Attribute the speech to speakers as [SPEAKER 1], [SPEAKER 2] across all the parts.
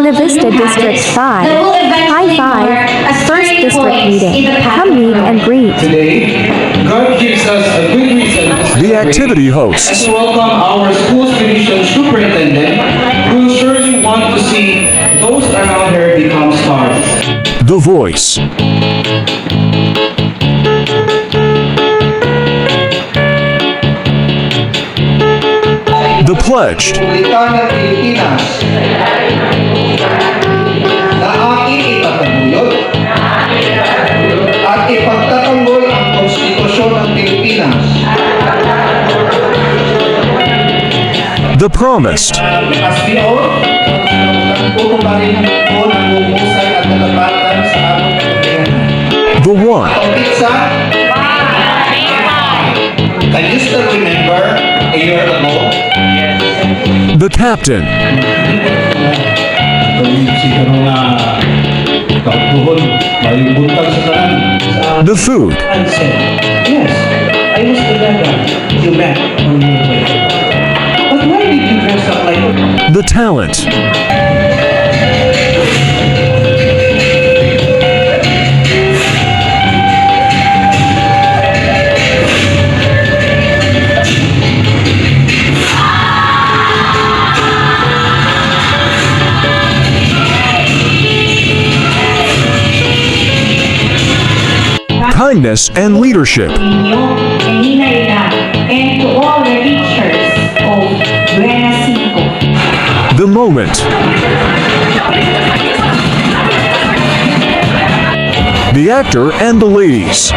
[SPEAKER 1] Buenavista District 5, Hi-5, First District Meeting. Come meet and greet.
[SPEAKER 2] Today, God gives us a good reason to
[SPEAKER 3] The activity
[SPEAKER 2] and
[SPEAKER 3] hosts.
[SPEAKER 2] to welcome our school's division superintendent, who will surely want to see those around her become stars.
[SPEAKER 3] The voice. The pledged.
[SPEAKER 4] Republika ng Pilipinas na aking itataguyod at ipagtatanggol ang Konstitusyon ng Pilipinas.
[SPEAKER 3] The promised.
[SPEAKER 4] As the oath, tutuparin ko ng humusay at kalapatan sa aming pagkakas.
[SPEAKER 3] The one.
[SPEAKER 4] Pagkitsa, can you still remember a year ago?
[SPEAKER 3] The captain. The food.
[SPEAKER 2] I said, yes, I was the guy you met on your way. But why did you dress up like that?
[SPEAKER 3] The talent. Kindness and leadership.
[SPEAKER 5] And to all the teachers of Buenavista.
[SPEAKER 3] The moment. The actor and the ladies.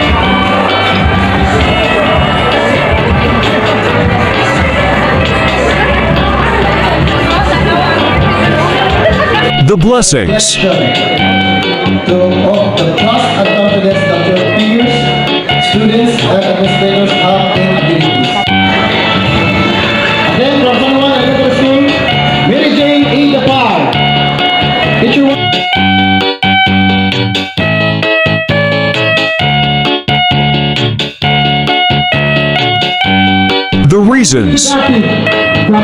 [SPEAKER 3] The blessings.
[SPEAKER 4] To the trust and confidence that your peers, students, and administrators have in abilities. Then from someone I go to school, Mary Jane A. the Par. Teacher 1.
[SPEAKER 3] The reasons.
[SPEAKER 4] From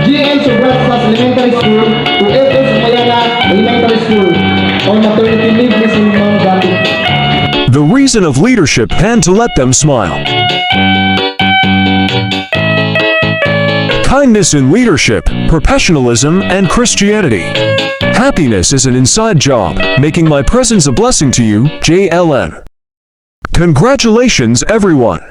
[SPEAKER 4] GN Sobras Elementary School to FS Mayana Elementary School on maternity leave Miss Ma'am Gati.
[SPEAKER 3] The reason of leadership and to let them smile. Kindness in leadership, professionalism, and Christianity. Happiness is an inside job, making my presence a blessing to you, JLN. Congratulations, everyone!